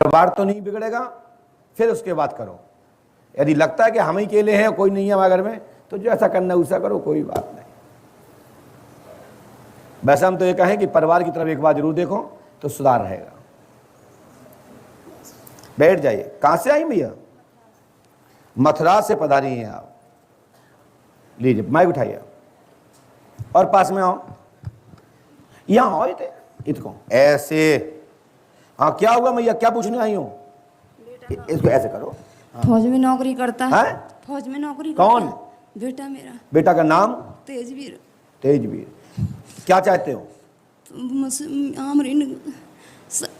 परिवार तो नहीं बिगड़ेगा, फिर उसके बाद करो। यदि लगता है कि हम ही अकेले हैं, कोई नहीं है हमारे घर में, तो जो ऐसा करना वैसा करो, कोई बात नहीं। वैसे हम तो ये कहें कि परिवार की तरफ एक बार जरूर देखो तो सुधार रहेगा। बैठ जाइए। कहां से आई भैया? मथुरा से पधारी हैं आप। लीजिए माइक उठाइए और पास में आओ। यहां आओ थे इसको ऐसे। हाँ क्या हुआ भैया, क्या पूछने आई हो? इसको ऐसे करो। फौज में नौकरी करता है। फौज में नौकरी करता कौन? बेटा मेरा। बेटा का नाम? तेजवीर। तेजवीर। क्या चाहते हो?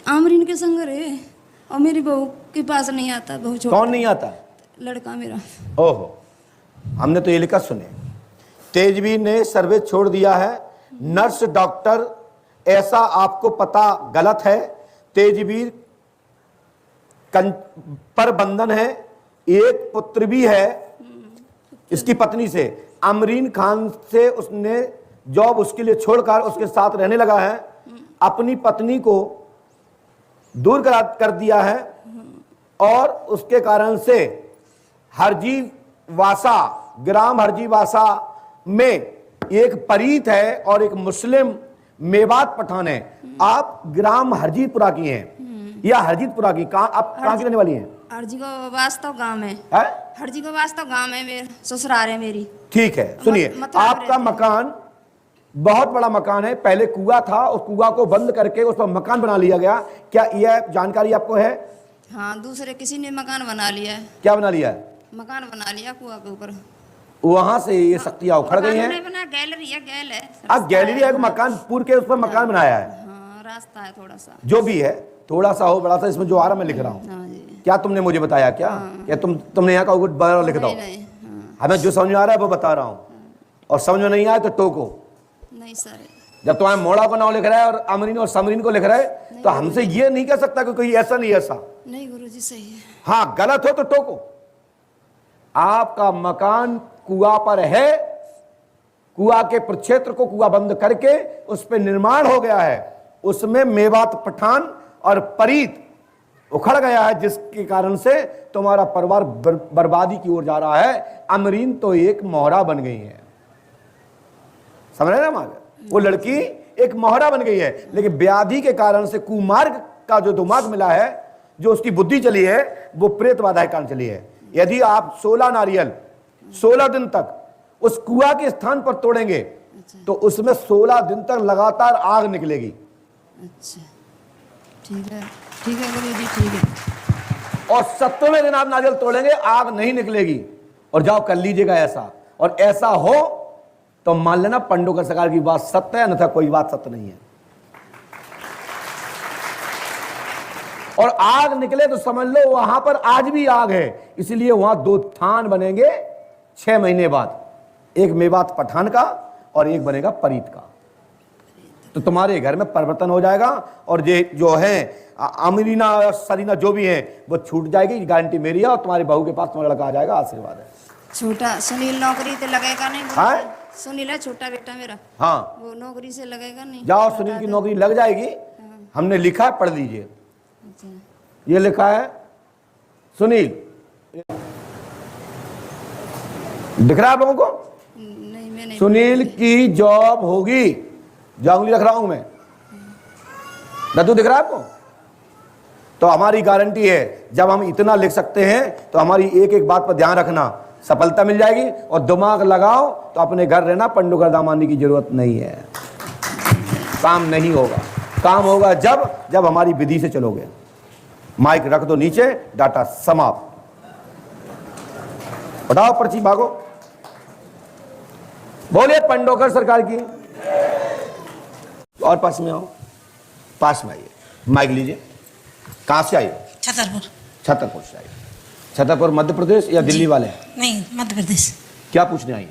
आमरीन के संग रहे और मेरी बहू के पास नहीं आता। बहू छोटा। कौन नहीं आता? लड़का मेरा। ओहो, हमने तो ये लिखा सुने। तेजवीर ने सर्विस छोड़ दिया है। नर्स डॉक्टर ऐसा आपको पता गलत है। तेजवीर पर बंधन है। एक पुत्र भी है इसकी पत्नी से। अमरीन खान से उसने जॉब उसके लिए छोड़कर उसके साथ रहने लगा है। अपनी पत्नी को दूर कर दिया है और उसके कारण से हरजीवासा, ग्राम हरजीवासा में एक परीत है और एक मुस्लिम मेवात पठान है। आप ग्राम हरजीतपुरा की हैं या हरजीतपुरा की? कहाँ आप कहाँ की रहने वाली हैं? हरजी को वास्तव गांव है। हरजी को वास्तव गांव है, मेरे ससुराल है मेरी। ठीक है, सुनिए। आपका मकान बहुत बड़ा मकान है। पहले कुआं था, उस कुआं को बंद करके उस पर मकान बना लिया गया। क्या यह जानकारी आपको है? हाँ, दूसरे किसी ने मकान बना लिया है। क्या बना लिया है? मकान बना लिया कुआं के ऊपर। वहां से ये शक्तियां उखड़ गई हैं। गैलरी है, गैल है। अब गैलरी है, मकान पूर के उस पर मकान बनाया है। हाँ, रास्ता है थोड़ा सा। जो भी है, थोड़ा सा हो बड़ा सा, इसमें जो आ रहा मैं लिख रहा हूँ। क्या तुमने मुझे बताया? क्या तुमने यहाँ का लिख दो। हमें जो समझ में आ रहा है वो बता रहा हूँ, और समझ में नहीं आया तो टोको। नहीं सर, जब तुम्हारे मोड़ा को नाम लिख रहा है और अमरीन और समरीन को लिख रहा है तो हमसे ये नहीं कह सकता कि कोई ऐसा नहीं ऐसा। नहीं गुरुजी, सही है। हाँ, गलत हो तो टोको। आपका मकान कुआं पर है। कुआं के प्रक्षेत्र को कुआं बंद करके उस पर निर्माण हो गया है। उसमें मेवात पठान और परीत उखड़ गया है, जिसके कारण से तुम्हारा परिवार बर्बादी की ओर जा रहा है। अमरीन तो एक मोहरा बन गई है, समझ रहे ना? वो लड़की एक मोहरा बन गई है, लेकिन व्याधि के कारण से कुमार्ग का जो दिमाग मिला है, जो उसकी बुद्धि चली है, वो प्रेत बाधा के कारण चली है। यदि आप 16 नारियल 16 दिन तक उस कुआं के स्थान पर तोड़ेंगे तो उसमें 16 दिन तक लगातार आग निकलेगी। अच्छा, ठीक है गुरुजी, ठीक है। और 7वें दिन आप नारियल तोड़ेंगे, आग नहीं निकलेगी। और जाओ कर लीजिएगा ऐसा, और ऐसा हो तो मान लेना पंडोकर सरकार की बात सत्य है, अन्यथा कोई बात सत्य नहीं है। और आग निकले तो समझ लो वहां पर आज भी आग है। इसलिए वहां 2 थान बनेंगे 6 महीने बाद, एक मेवात पठान का और एक बनेगा परीत का। तो तुम्हारे घर में परिवर्तन हो जाएगा, और ये जो है अमरीना और सरीना जो भी है वो छूट जाएगी, गारंटी मेरी है। और तुम्हारी बहू के पास तुम्हारा लड़का आ जाएगा, आशीर्वाद है। छोटा सुनील नौकरी तो लगेगा नहीं? हाँ, सुनील है छोटा बेटा मेरा। हाँ, वो नौकरी से लगेगा नहीं? जाओ, सुनील की नौकरी लग जाएगी। हमने लिखा है, पढ़ लीजिए। ये लिखा है सुनील, दिख रहा है आप लोगों को? नहीं, मैं नहीं। सुनील की जॉब होगी। जांगली रख रहा हूं मैं, दद्दू दिख रहा है आपको? तो हमारी गारंटी है, जब हम इतना लिख सकते हैं तो हमारी एक एक बात पर ध्यान रखना, सफलता मिल जाएगी। और दिमाग लगाओ तो अपने घर रहना, पंडोकर धाम आने की जरूरत नहीं है। काम नहीं होगा, काम होगा जब हमारी विधि से चलोगे। माइक रख दो नीचे, डाटा समाप्त। बताओ, पर्ची भागो, बोलिए पंडोकर सरकार की। और पास में आओ, पास में आइए, माइक लीजिए। कहां से आइए? छतरपुर। छतरपुर से आइए। छतरपुर मध्य प्रदेश या दिल्ली वाले? नहीं, मध्य प्रदेश। क्या पूछने आई?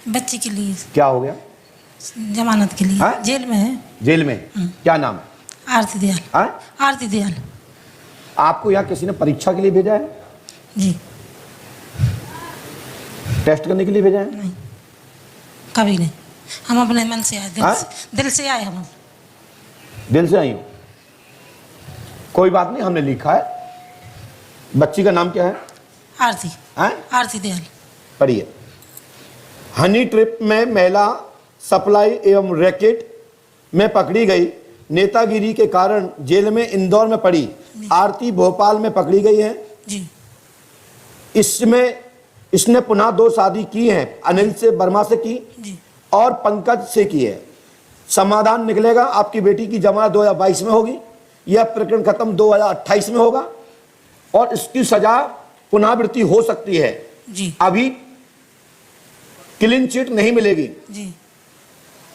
बच्चे के लिए। क्या हो गया? जमानत के लिए। हाँ? जेल में है। जेल में? क्या नाम है? आरती दयाल। हाँ? आरती दयाल। आपको यहाँ किसी ने परीक्षा के लिए भेजा है? जी। टेस्ट करने के लिए भेजा है? नहीं। कभी नहीं, हम अपने मन से आए, हाँ? दिल से आए हम। दिल से आई हो? कोई बात नहीं, हमने लिखा है। बच्ची का नाम क्या है? आरती। हैं? आरती दयाल। पढ़िए। हनी ट्रिप में महिला सप्लाई एवं रैकेट में पकड़ी गई, नेतागिरी के कारण जेल में इंदौर में पड़ी। आरती भोपाल में पकड़ी गई है जी। इसने पुनः 2 शादी की हैं, अनिल से वर्मा से की जी। और पंकज से की है। समाधान निकलेगा, आपकी बेटी की जमानत 2022 में होगी, यह प्रकरण खत्म 2028 में होगा और इसकी सजा पुनरावृत्ति हो सकती है। जी। अभी क्लीन चिट नहीं मिलेगी। जी।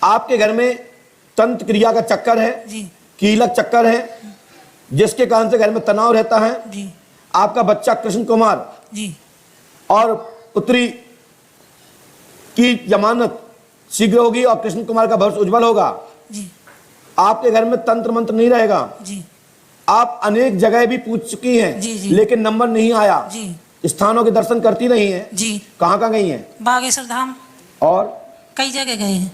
आपके घर में तंत्र क्रिया का चक्कर है, जी। कीलक चक्कर है, जिसके कारण से घर में तनाव रहता है। जी। आपका बच्चा कृष्ण कुमार जी। और पुत्री की जमानत शीघ्र होगी और कृष्ण कुमार का भविष्य उज्जवल होगा। जी। आपके घर में तंत्र मंत्र नहीं रहेगा। जी। आप अनेक जगह भी पूछ चुकी हैं, जी, जी। लेकिन नंबर नहीं आया। जी। स्थानों के दर्शन करती नहीं है। जी। कहाँ कहाँ गई हैं? बागेश्वर धाम और कई जगह गए हैं,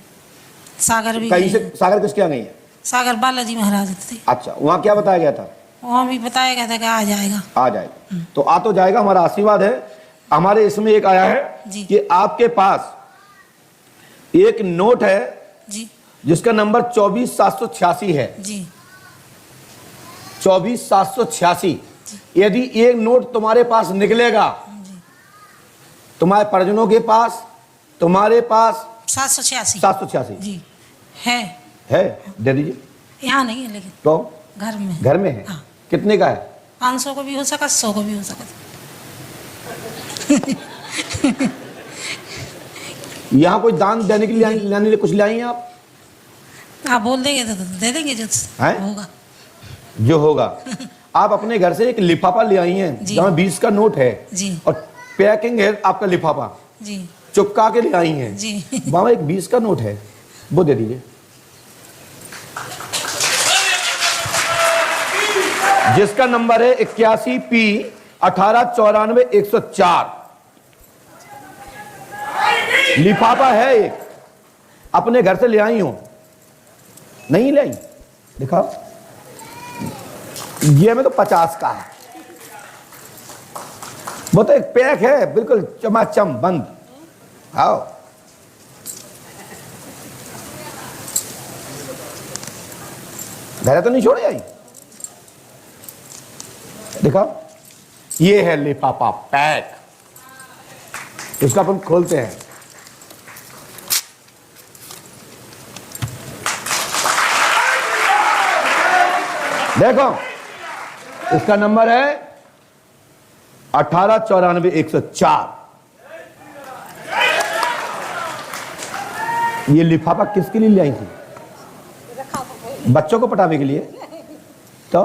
सागर भी कहीं गए से हैं। सागर किसके यहाँ गई हैं? सागर बालाजी महाराज थे, अच्छा, वहाँ क्या बताया गया था? वहाँ भी बताया गया था कि आ जाएगा। आ जाएगा, तो आ तो जाएगा। हमारा आशीर्वाद है। हमारे इसमें एक आया है जी। कि आपके पास एक नोट है जी। जिसका नंबर 24786 है। जी। 24786। यदि एक नोट तुम्हारे पास निकलेगा, तुम्हारे परिजनों के पास, तुम्हारे पास 786। 786 जी है। दे दीजिए। यहाँ नहीं है लेकिन तो घर में। घर में है। हाँ। कितने का है? 500 को भी हो सका, 100 को भी हो सका। यहाँ कोई दान देने के लिए लाने के लिए कुछ लाएंगे आप बोल देंगे तो दे देंगे जो हैं? होगा। जो होगा। आप अपने घर से एक लिफाफा ले आई हैं जी। जहाँ 20 का नोट है जी। और पैकिंग है आपका लिफाफा, जी। चुपका के ले आई हैं। जी। बाबा एक 20 का नोट है, वो दे दीजिए, जिसका नंबर है 81P 1894-104। लिफाफा है एक, अपने घर से ले आई हूं। नहीं ले आई? दिखाओ। ये में तो 50 का है, वो तो एक पैक है, बिल्कुल चमाचम बंद। आओ, घर तो नहीं छोड़ आई। दिखाओ, ये है लिफाफा पैक। इसका अपन खोलते हैं। देखो, इसका नंबर है 1894-104। ये लिफाफा किसके लिए ले आई थी? बच्चों को पटाने के लिए। तो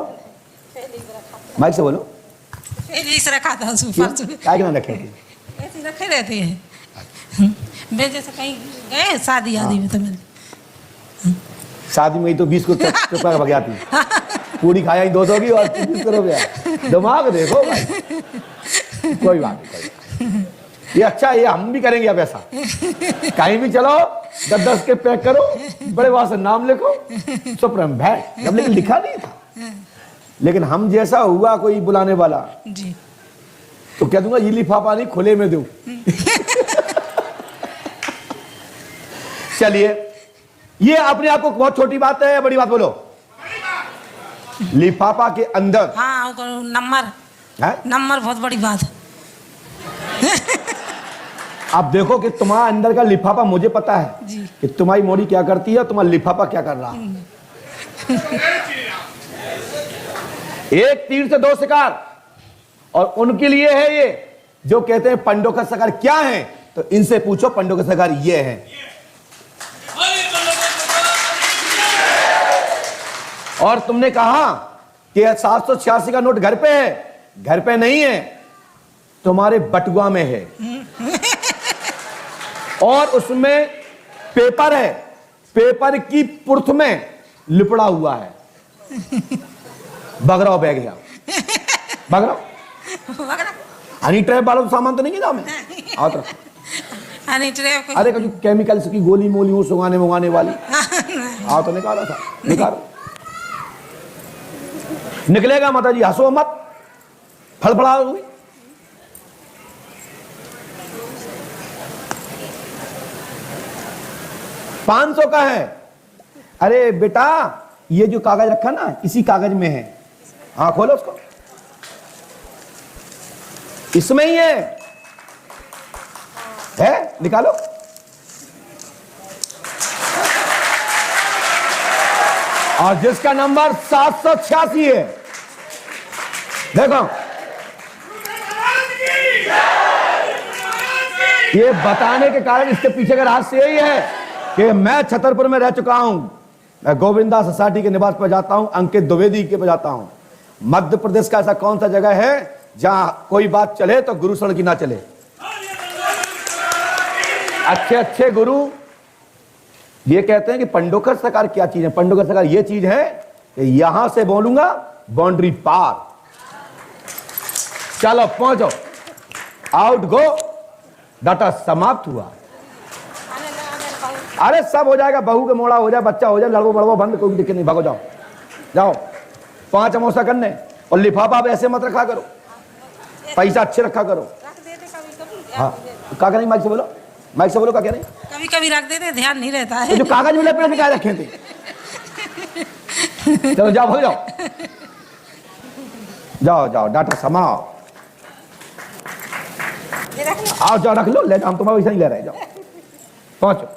माइक से बोलो। पहले से रखा था क्या ना रखे थे? ऐसे रखे रहते हैं। मैं जैसे कहीं गए शादी आदि में तो मैंने शादी में ही तो 20 को चुपका भग जाती। पूरी खाया ही 200 की और 20 करो गया। दिमाग देखो भाई। कोई बात नहीं। ये अच्छा है, ये हम भी करेंगे अब ऐसा। कहीं भी चलो 10-10 के पैक करो, बड़े वहां से नाम लिखो, चुप रह बैठ। जब लेकिन लिखा नहीं था, लेकिन हम जैसा हुआ कोई बुलाने वाला जी तो कह दूंगा ये लिफाफा नहीं खुले में दूं। चलिए, ये अपने आप को बहुत छोटी बात है या बड़ी बात बोलो? लिफाफा के अंदर हाँ नंबर है? नंबर बहुत बड़ी बात है। आप देखो कि तुम्हारा अंदर का लिफाफा, मुझे पता है जी। कि तुम्हारी मोड़ी क्या करती है, तुम्हारा लिफाफा क्या कर रहा है। एक तीर से 2 शिकार, और उनके लिए है ये जो कहते हैं पंडों का शिकार क्या है, तो इनसे पूछो पंडों का शिकार ये है। और तुमने कहा कि 786 का नोट घर पे है, घर पे नहीं है, तुम्हारे बटुआ में है। और उसमें पेपर है, पेपर की पुर्थ में लिपड़ा हुआ है। बगराव बह गया। बगराव हनी ट्रैप वालों सामान तो नहीं गिरा मैं। आओ तो अरे ट्रेप को अरे कुछ केमिकल्स की गोली मोली वो सुगाने मुगाने वाली। हाँ तो निकाला था, निकालो। निकलेगा माता जी, हंसो मत, फड़फड़ाओ। 500 का है। अरे बेटा ये जो कागज रखा ना इसी कागज में है। हाँ खोलो उसको, इसमें ही है निकालो। और जिसका नंबर 786 है, देखो ये बताने के कारण इसके पीछे का रहस्य यही है कि मैं छतरपुर में रह चुका हूं, मैं गोविंदा सोसाइटी के निवास पर जाता हूं, अंकित द्विवेदी के पर जाता हूं। मध्य प्रदेश का ऐसा कौन सा जगह है जहां कोई बात चले तो गुरु शरण की ना चले। अच्छे अच्छे गुरु ये कहते हैं कि पंडोकर सरकार क्या चीज है। पंडोकर सरकार ये चीज है कि यहां से बोलूंगा बाउंड्री पार, चलो पहुंचो, आउट गो, डाटा समाप्त हुआ। अरे सब हो जाएगा, बहू के मोड़ा हो जाए, बच्चा हो जाए, लड़को बड़को बंद, कोई दिक्कत नहीं, भागो जाओ जाओ। 5 अमोसा करने, और लिफाफा आप ऐसे मत रखा करो, पैसा अच्छे रखा करो। हाँ क्या करें, माइक से बोलो, माइक से बोलो, क्या कह रहे हैं? कभी कभी रख देते, ध्यान नहीं रहता है। तो जो कागज मिले पे निकाल रखे थे। चलो जाओ, भाग जाओ, जाओ जाओ, डाटा समाओ, आओ जाओ रख लो, ले जाओ, हम तुम्हारा वैसा ही ले रहे, जाओ पहुंचो।